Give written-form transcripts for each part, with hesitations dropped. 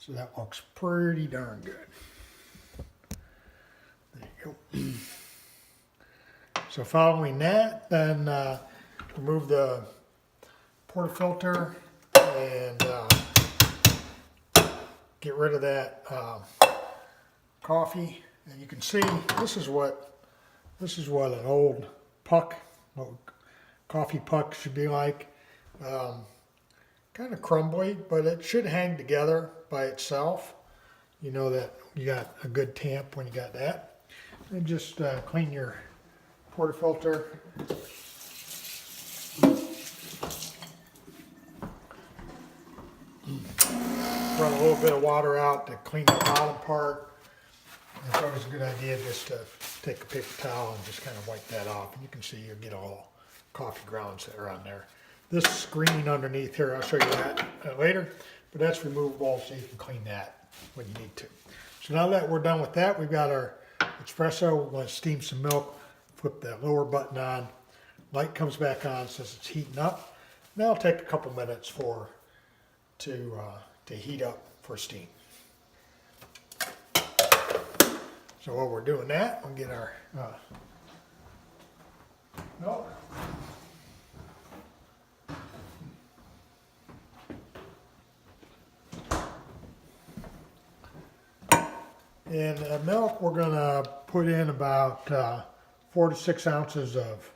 So that looks pretty darn good. There you go. So following that, then remove the portafilter and get rid of that coffee. And you can see this is what an old puck, coffee puck should be like. Kind of crumbly, but it should hang together by itself. You know that you got a good tamp when you got that. And just clean your portafilter. Run a little bit of water out to clean the bottom part. It's always a good idea just to take a paper towel and just kind of wipe that off. And you can see you get all coffee grounds that are on there. This screen underneath here, I'll show you that later, but that's removable so you can clean that when you need to. So now that we're done with that, we've got our espresso. We're going to steam some milk, flip that lower button on. Light comes back on, says it's heating up. Now it'll take a couple minutes to heat up for steam. So while we're doing that, we'll get our milk. In milk, we're going to put in about 4 to 6 ounces of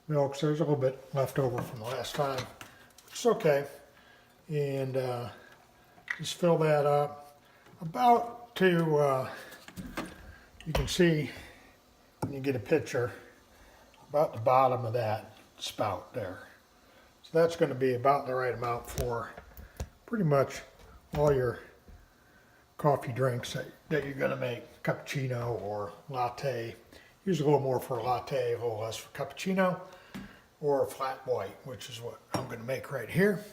milk. So there's a little bit left over from the last time, which is okay. And just fill that up about to, you can see when you get a picture, about the bottom of that spout there. So that's going to be about the right amount for pretty much all your coffee drinks that you're going to make, cappuccino or latte. Use a little more for a latte, a little less for cappuccino, or a flat white, which is what I'm going to make right here.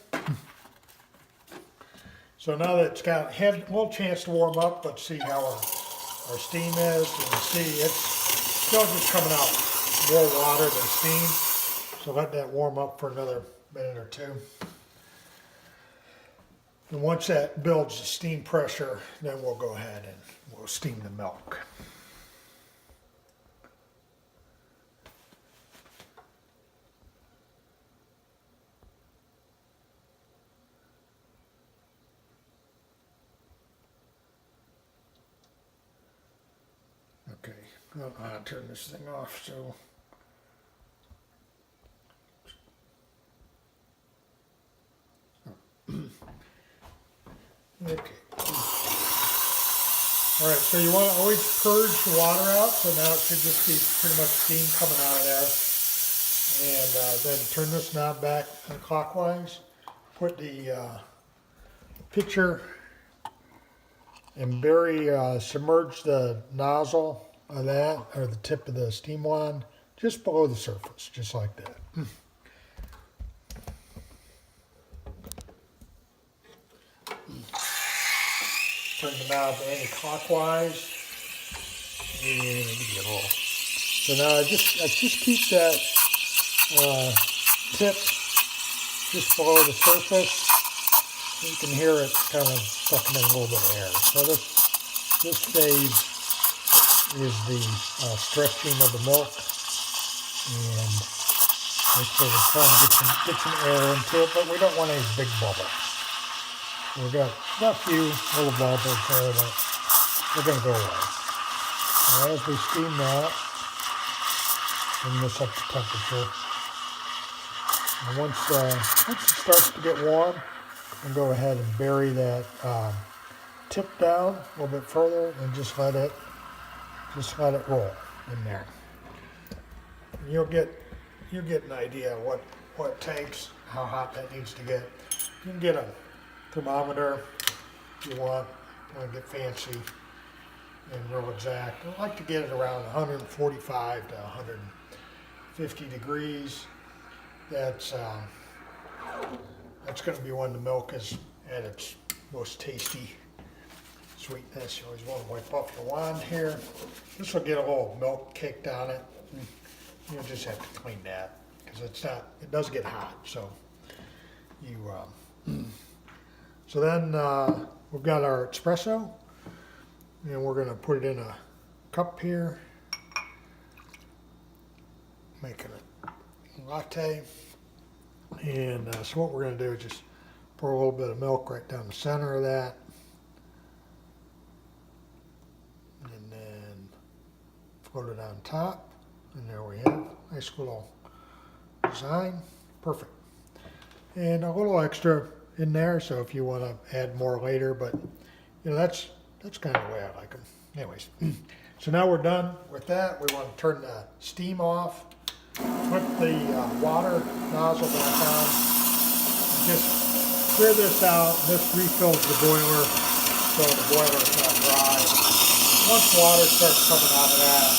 So now that it's had a little chance to warm up, let's see how our steam is. You can see it's still just coming out more water than steam. So let that warm up for another minute or two. And once that builds the steam pressure, then we'll go ahead and we'll steam the milk. Okay, I'll turn this thing off so. Okay. All right, so you want to always purge the water out, so now it should just be pretty much steam coming out of there. And then turn this knob back clockwise, put the pitcher and submerge the nozzle of that, or the tip of the steam wand, just below the surface, just like that. Turn the knob anti-clockwise, and get a little. So now I just keep that tip just below the surface. You can hear it kind of sucking in a little bit of air. So this phase is the stretching of the milk, and basically we're trying to get some air into it, but we don't want any big bubbles. We've got a few little bubbles there that they're going to go away. And as we steam that, bring this up to temperature. And once it starts to get warm, we'll go ahead and bury that tip down a little bit further and just let it roll in there. And you'll get an idea of what it takes, how hot that needs to get. You can get a thermometer if you want to get fancy and real exact. I like to get it around 145 to 150 degrees. That's going to be when the milk is at its most tasty sweetness. You always want to wipe off your wand here. This will get a little milk caked on it. You'll just have to clean that because it does get hot. So you so then we've got our espresso, and we're going to put it in a cup here, making a latte. And so what we're going to do is just pour a little bit of milk right down the center of that, and then float it on top, and there we have a nice little design. Perfect. And a little extra in there, so if you want to add more later, but you know, that's kind of the way I like them. Anyways, so now we're done with that. We want to turn the steam off, put the water nozzle back on, and just clear this out. This refills the boiler, so the boiler is not dry. Once water starts coming out of that,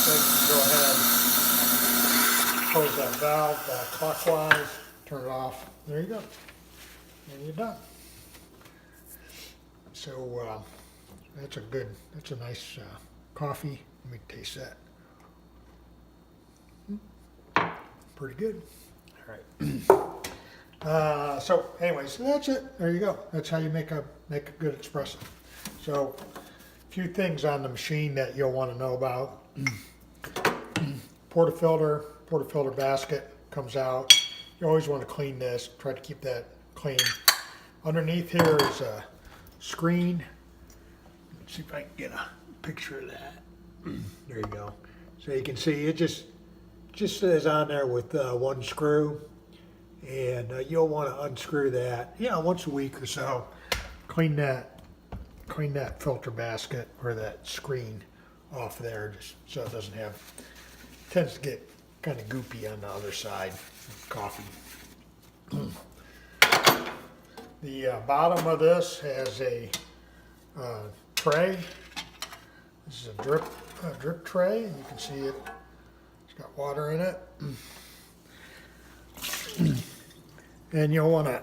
then you can go ahead and close that valve clockwise, turn it off. There you go. And you're done. So that's a nice coffee. Let me taste that. Pretty good. All right. So anyways, that's it. There you go. That's how you make a good espresso. So a few things on the machine that you'll want to know about. Portafilter basket comes out. You always want to clean this. Try to keep that clean. Underneath here is a screen. Let's see if I can get a picture of that. There you go. So you can see it just is on there with one screw, and you'll want to unscrew that, once a week or so. Clean that filter basket or that screen off there, just so it doesn't have. Tends to get kind of goopy on the other side of coffee. The bottom of this has a tray. This is a drip tray, and you can see it. It's got water in it, and you'll want to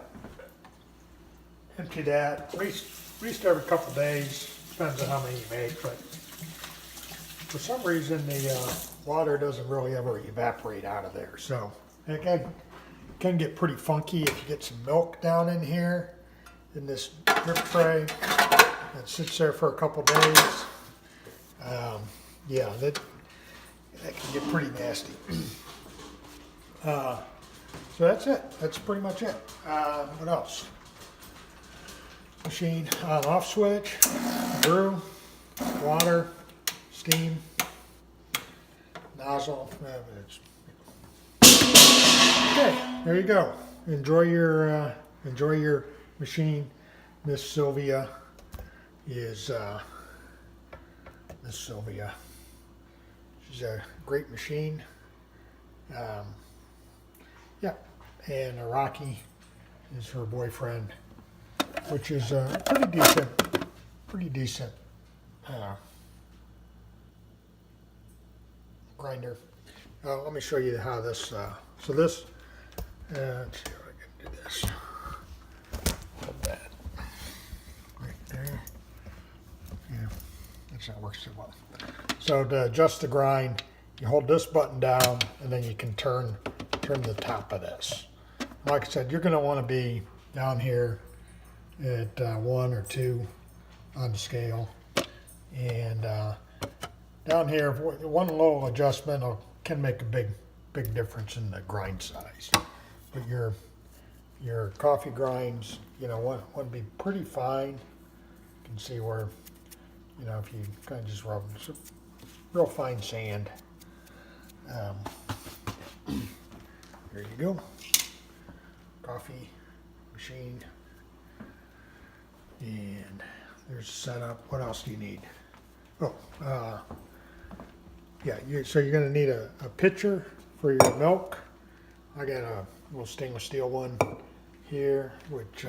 empty that at least every couple days. Depends on how many you make, but for some reason the water doesn't really ever evaporate out of there. So it can get pretty funky if you get some milk down in here in this drip tray. It sits there for a couple days. That can get pretty nasty. So that's it. That's pretty much it. What else? Machine on off switch, brew, water, steam, nozzle. Okay, there you go. Enjoy your machine. Miss Silvia is Miss Silvia. She's a great machine. And Rocky is her boyfriend, which is a pretty decent grinder. Let me show you how this. So this. Let's see if I can do this. Hold that right there. Yeah, that's not works so well. So to adjust the grind, you hold this button down, and then you can turn the top of this. Like I said, you're going to want to be down here at 1 or 2 on the scale, and down here, one little adjustment can make a big difference in the grind size. But your coffee grinds, want to be pretty fine. You can see where, if you kind of just rub some real fine sand. There you go. Coffee machine. And there's a setup. What else do you need? Oh, so you're going to need a pitcher for your milk. I got a little stainless steel one here, which,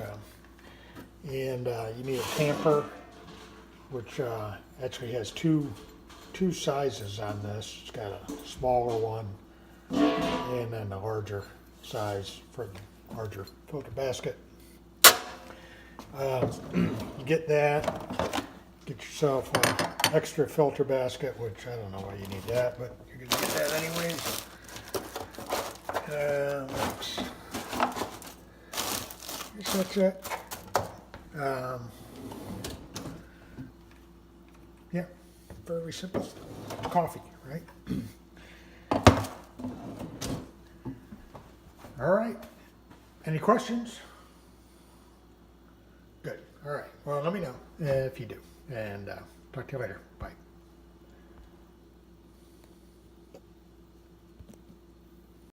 and you need a tamper, which actually has two sizes on this. It's got a smaller one and then a larger size for the larger filter basket. You get that. Get yourself an extra filter basket, which I don't know why you need that, but you're going to get that anyways. That's it. Um, yeah, very simple. Coffee, right? All right. Any questions? Good. All right. Well, let me know if you do. And talk to you later. Bye.